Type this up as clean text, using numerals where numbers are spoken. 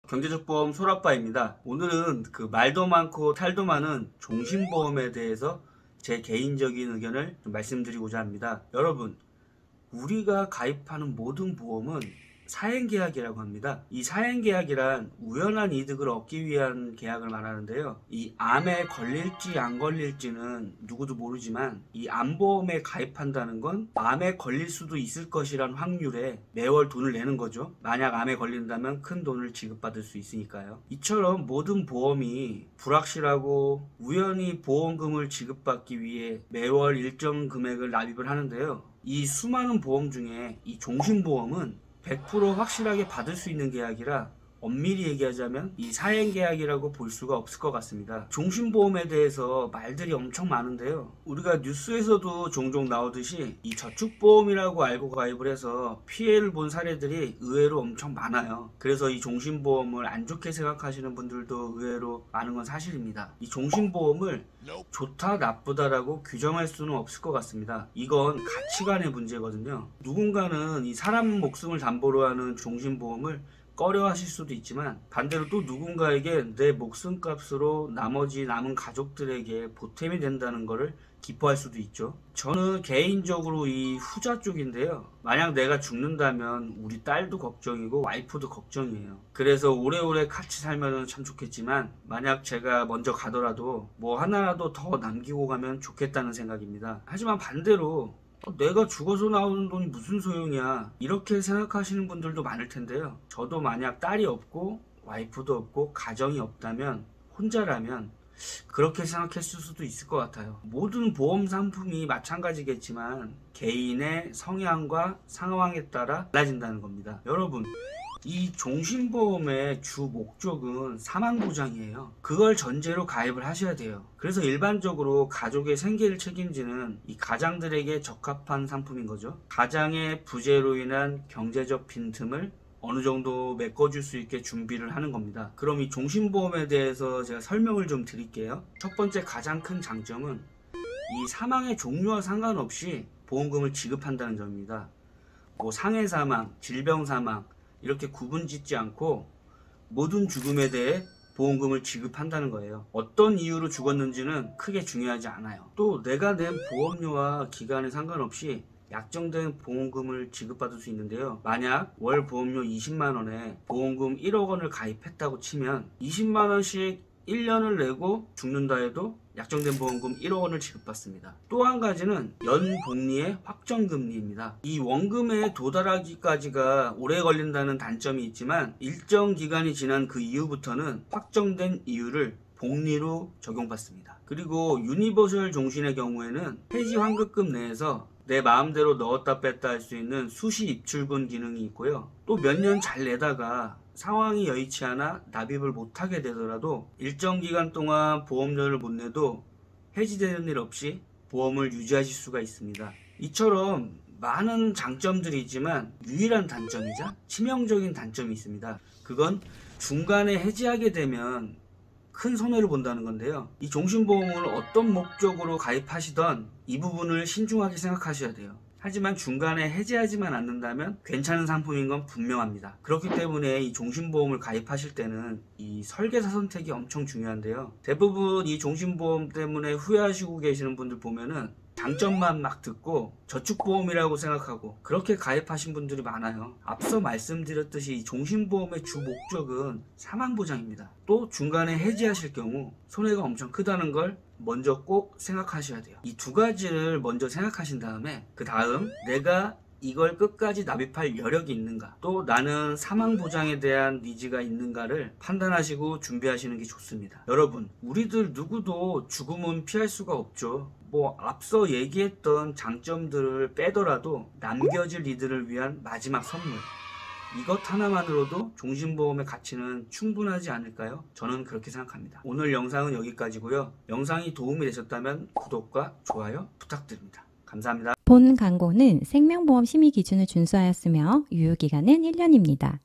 경제적 보험 소라빠입니다. 오늘은 그 말도 많고 탈도 많은 종신보험에 대해서 제 개인적인 의견을 좀 말씀드리고자 합니다. 여러분, 우리가 가입하는 모든 보험은 사행계약이라고 합니다. 이 사행계약이란 우연한 이득을 얻기 위한 계약을 말하는데요. 이 암에 걸릴지 안 걸릴지는 누구도 모르지만 이 암보험에 가입한다는 건 암에 걸릴 수도 있을 것이란 확률에 매월 돈을 내는 거죠. 만약 암에 걸린다면 큰 돈을 지급받을 수 있으니까요. 이처럼 모든 보험이 불확실하고 우연히 보험금을 지급받기 위해 매월 일정 금액을 납입을 하는데요. 이 수많은 보험 중에 이 종신보험은 100% 확실하게 받을 수 있는 계약이라 엄밀히 얘기하자면 이 사행계약이라고 볼 수가 없을 것 같습니다. 종신보험에 대해서 말들이 엄청 많은데요. 우리가 뉴스에서도 종종 나오듯이 이 저축보험이라고 알고 가입을 해서 피해를 본 사례들이 의외로 엄청 많아요. 그래서 이 종신보험을 안 좋게 생각하시는 분들도 의외로 많은 건 사실입니다. 이 종신보험을 좋다 나쁘다라고 규정할 수는 없을 것 같습니다. 이건 가치관의 문제거든요. 누군가는 이 사람 목숨을 담보로 하는 종신보험을 꺼려 하실 수도 있지만 반대로 또 누군가에게 내 목숨값으로 나머지 남은 가족들에게 보탬이 된다는 것을 기뻐할 수도 있죠. 저는 개인적으로 이 후자 쪽인데요. 만약 내가 죽는다면 우리 딸도 걱정이고 와이프도 걱정이에요. 그래서 오래오래 같이 살면 참 좋겠지만 만약 제가 먼저 가더라도 뭐 하나라도 더 남기고 가면 좋겠다는 생각입니다. 하지만 반대로 내가 죽어서 나오는 돈이 무슨 소용이야, 이렇게 생각하시는 분들도 많을 텐데요. 저도 만약 딸이 없고 와이프도 없고 가정이 없다면, 혼자라면 그렇게 생각했을 수도 있을 것 같아요. 모든 보험 상품이 마찬가지겠지만 개인의 성향과 상황에 따라 달라진다는 겁니다. 여러분, 이 종신보험의 주 목적은 사망보장이에요. 그걸 전제로 가입을 하셔야 돼요. 그래서 일반적으로 가족의 생계를 책임지는 이 가장들에게 적합한 상품인 거죠. 가장의 부재로 인한 경제적 빈틈을 어느 정도 메꿔줄 수 있게 준비를 하는 겁니다. 그럼 이 종신보험에 대해서 제가 설명을 좀 드릴게요. 첫 번째 가장 큰 장점은 이 사망의 종류와 상관없이 보험금을 지급한다는 점입니다. 뭐 상해 사망, 질병 사망 이렇게 구분 짓지 않고 모든 죽음에 대해 보험금을 지급한다는 거예요. 어떤 이유로 죽었는지는 크게 중요하지 않아요. 또 내가 낸 보험료와 기간에 상관없이 약정된 보험금을 지급받을 수 있는데요. 만약 월 보험료 20만원에 보험금 1억원을 가입했다고 치면 20만원씩 1년을 내고 죽는다 해도 약정된 보험금 1억원을 지급받습니다. 또 한 가지는 연복리의 확정금리입니다. 이 원금에 도달하기까지가 오래 걸린다는 단점이 있지만 일정 기간이 지난 그 이후부터는 확정된 이율을 복리로 적용받습니다. 그리고 유니버설 종신의 경우에는 폐지 환급금 내에서 내 마음대로 넣었다 뺐다 할 수 있는 수시 입출분 기능이 있고요. 또 몇 년 잘 내다가 상황이 여의치 않아 납입을 못하게 되더라도 일정 기간 동안 보험료를 못 내도 해지되는 일 없이 보험을 유지하실 수가 있습니다. 이처럼 많은 장점들이 있지만 유일한 단점이자 치명적인 단점이 있습니다. 그건 중간에 해지하게 되면 큰 손해를 본다는 건데요. 이 종신보험을 어떤 목적으로 가입하시던 이 부분을 신중하게 생각하셔야 돼요. 하지만 중간에 해지하지만 않는다면 괜찮은 상품인 건 분명합니다. 그렇기 때문에 이 종신보험을 가입하실 때는 이 설계사 선택이 엄청 중요한데요. 대부분 이 종신보험 때문에 후회하시고 계시는 분들 보면은 장점만 막 듣고 저축보험이라고 생각하고 그렇게 가입하신 분들이 많아요. 앞서 말씀드렸듯이 이 종신보험의 주 목적은 사망보장입니다. 또 중간에 해지하실 경우 손해가 엄청 크다는 걸 먼저 꼭 생각하셔야 돼요. 이 두 가지를 먼저 생각하신 다음에 그 다음 내가 이걸 끝까지 납입할 여력이 있는가, 또 나는 사망보장에 대한 니즈가 있는가를 판단하시고 준비하시는 게 좋습니다. 여러분, 우리들 누구도 죽음은 피할 수가 없죠. 뭐 앞서 얘기했던 장점들을 빼더라도 남겨질 이들을 위한 마지막 선물, 이것 하나만으로도 종신보험의 가치는 충분하지 않을까요? 저는 그렇게 생각합니다. 오늘 영상은 여기까지고요. 영상이 도움이 되셨다면 구독과 좋아요 부탁드립니다. 감사합니다. 본 광고는 생명보험 심의 기준을 준수하였으며 유효기간은 1년입니다.